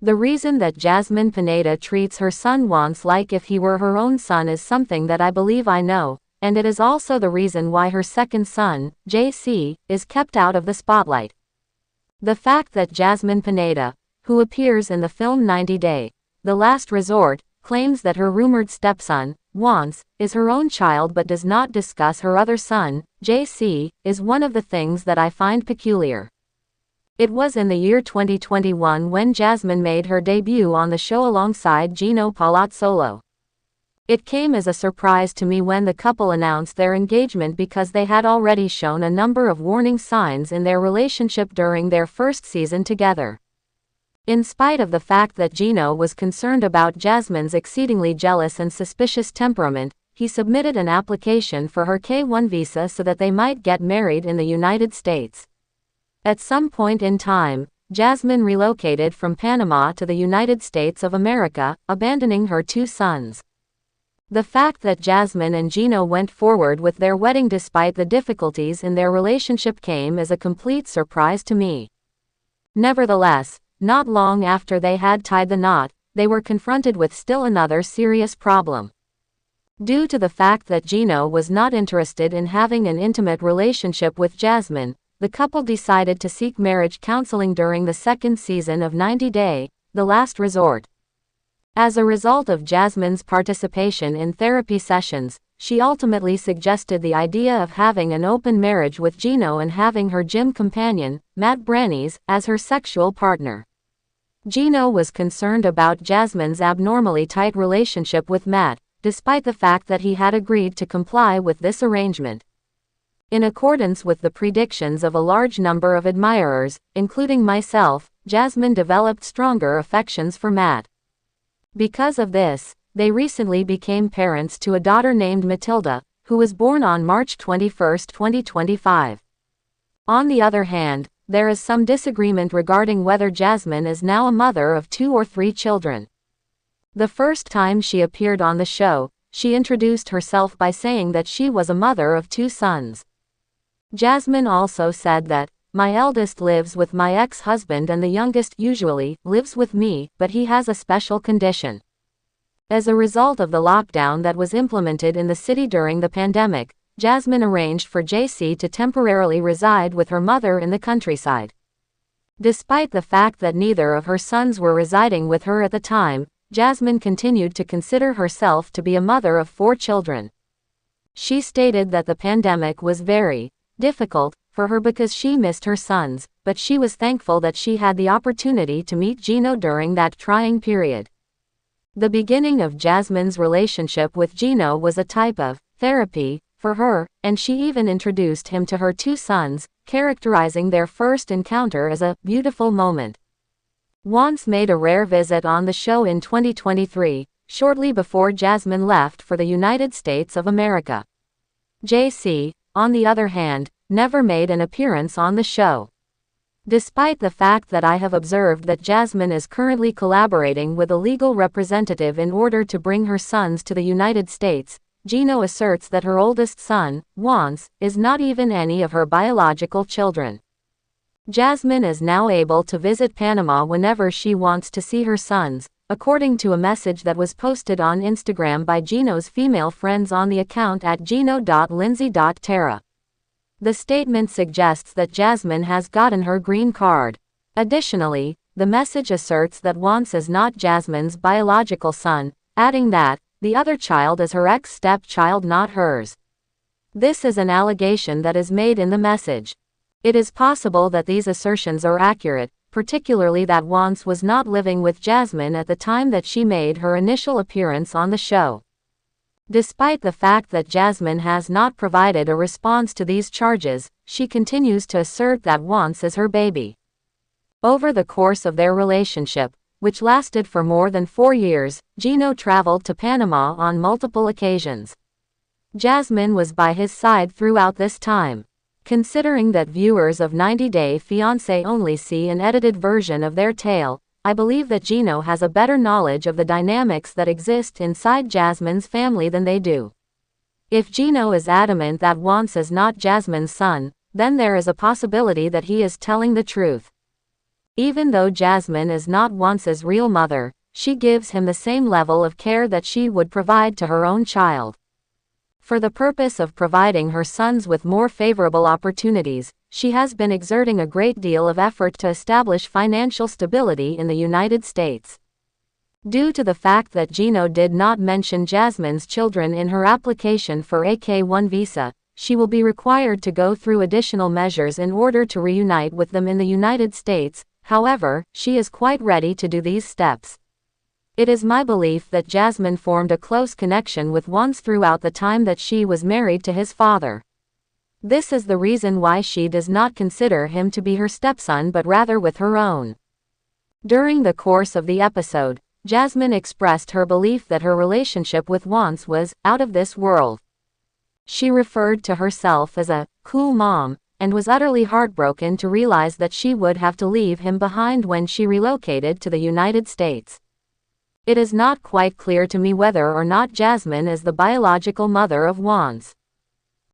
The reason that Jasmine Pineda treats her son Juance like if he were her own son is something that I believe I know, and it is also the reason why her second son, JC, is kept out of the spotlight. The fact that Jasmine Pineda, who appears in the film 90 Day, The Last Resort, claims that her rumored stepson, Juance, is her own child but does not discuss her other son, JC, is one of the things that I find peculiar. It was in the year 2021 when Jasmine made her debut on the show alongside Gino Palazzolo. It came as a surprise to me when the couple announced their engagement because they had already shown a number of warning signs in their relationship during their first season together. In spite of the fact that Gino was concerned about Jasmine's exceedingly jealous and suspicious temperament, he submitted an application for her K-1 visa so that they might get married in the United States. At some point in time, Jasmine relocated from Panama to the United States of America, abandoning her two sons. The fact that Jasmine and Gino went forward with their wedding despite the difficulties in their relationship came as a complete surprise to me. Nevertheless, not long after they had tied the knot, they were confronted with still another serious problem. Due to the fact that Gino was not interested in having an intimate relationship with Jasmine, the couple decided to seek marriage counseling during the second season of 90 Day, The Last Resort. As a result of Jasmine's participation in therapy sessions, she ultimately suggested the idea of having an open marriage with Gino and having her gym companion, Matt Brannies, as her sexual partner. Gino was concerned about Jasmine's abnormally tight relationship with Matt, despite the fact that he had agreed to comply with this arrangement. In accordance with the predictions of a large number of admirers, including myself, Jasmine developed stronger affections for Matt. Because of this, they recently became parents to a daughter named Matilda, who was born on March 21, 2025. On the other hand, there is some disagreement regarding whether Jasmine is now a mother of 2 or 3 children. The first time she appeared on the show, she introduced herself by saying that she was a mother of 2 sons. Jasmine also said that, "My eldest lives with my ex-husband and the youngest usually lives with me, but he has a special condition." As a result of the lockdown that was implemented in the city during the pandemic, Jasmine arranged for JC to temporarily reside with her mother in the countryside. Despite the fact that neither of her sons were residing with her at the time, Jasmine continued to consider herself to be a mother of 4 children. She stated that the pandemic was very difficult for her because she missed her sons, but she was thankful that she had the opportunity to meet Gino during that trying period. The beginning of Jasmine's relationship with Gino was a type of therapy for her, and she even introduced him to her 2 sons, characterizing their first encounter as a beautiful moment. Juance made a rare visit on the show in 2023, shortly before Jasmine left for the United States of America. JC, on the other hand, never made an appearance on the show. Despite the fact that I have observed that Jasmine is currently collaborating with a legal representative in order to bring her sons to the United States, Gino asserts that her oldest son, Juance, is not even any of her biological children. Jasmine is now able to visit Panama whenever she wants to see her sons, according to a message that was posted on Instagram by Gino's female friends on the account at gino.lindsay.terra. The statement suggests that Jasmine has gotten her green card. Additionally, the message asserts that Juance is not Jasmine's biological son, adding that the other child is her ex-stepchild, not hers. This is an allegation that is made in the message. It is possible that these assertions are accurate, particularly that Juance was not living with Jasmine at the time that she made her initial appearance on the show. Despite the fact that Jasmine has not provided a response to these charges, she continues to assert that Juance is her baby. Over the course of their relationship, which lasted for more than 4 years, Gino traveled to Panama on multiple occasions. Jasmine was by his side throughout this time. Considering that viewers of 90 Day Fiancé only see an edited version of their tale, I believe that Gino has a better knowledge of the dynamics that exist inside Jasmine's family than they do. If Gino is adamant that Juance is not Jasmine's son, then there is a possibility that he is telling the truth. Even though Jasmine is not Juance's real mother, she gives him the same level of care that she would provide to her own child. For the purpose of providing her sons with more favorable opportunities, she has been exerting a great deal of effort to establish financial stability in the United States. Due to the fact that Gino did not mention Jasmine's children in her application for a K-1 visa, she will be required to go through additional measures in order to reunite with them in the United States. However, she is quite ready to do these steps. It is my belief that Jasmine formed a close connection with Juance throughout the time that she was married to his father. This is the reason why she does not consider him to be her stepson but rather with her own. During the course of the episode, Jasmine expressed her belief that her relationship with Juance was out of this world. She referred to herself as a cool mom, and was utterly heartbroken to realize that she would have to leave him behind when she relocated to the United States. It is not quite clear to me whether or not Jasmine is the biological mother of Juance.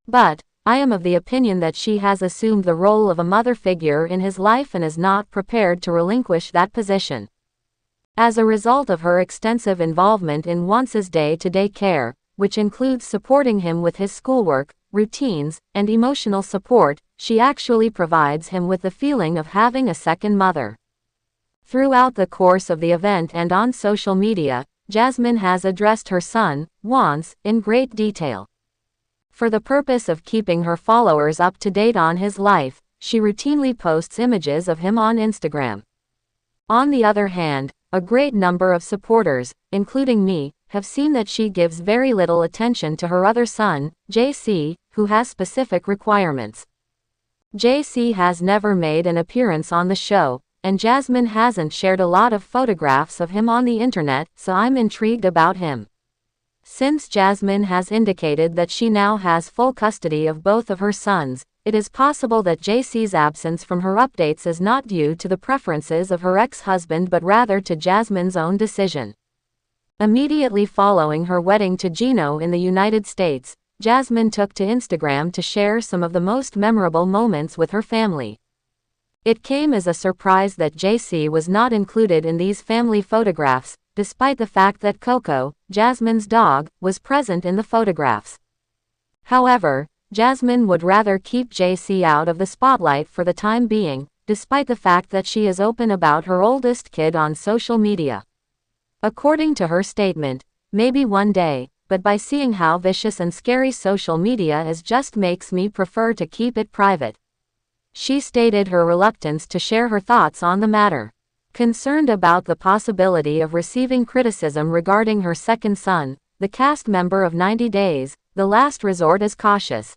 But I am of the opinion that she has assumed the role of a mother figure in his life and is not prepared to relinquish that position. As a result of her extensive involvement in Juance's day-to-day care, which includes supporting him with his schoolwork, routines, and emotional support, she actually provides him with the feeling of having a second mother. Throughout the course of the event and on social media, Jasmine has addressed her son, Juance, in great detail. For the purpose of keeping her followers up to date on his life, she routinely posts images of him on Instagram. On the other hand, a great number of supporters, including me, have seen that she gives very little attention to her other son, JC, who has specific requirements. JC has never made an appearance on the show, and Jasmine hasn't shared a lot of photographs of him on the internet, so I'm intrigued about him. Since Jasmine has indicated that she now has full custody of both of her sons, it is possible that JC's absence from her updates is not due to the preferences of her ex-husband but rather to Jasmine's own decision. Immediately following her wedding to Gino in the United States, Jasmine took to Instagram to share some of the most memorable moments with her family. It came as a surprise that JC was not included in these family photographs, despite the fact that Coco, Jasmine's dog, was present in the photographs. However, Jasmine would rather keep JC out of the spotlight for the time being, despite the fact that she is open about her oldest kid on social media. According to her statement, maybe one day, but by seeing how vicious and scary social media is just makes me prefer to keep it private. She stated her reluctance to share her thoughts on the matter. Concerned about the possibility of receiving criticism regarding her second son, the cast member of 90 Days, The Last Resort is cautious.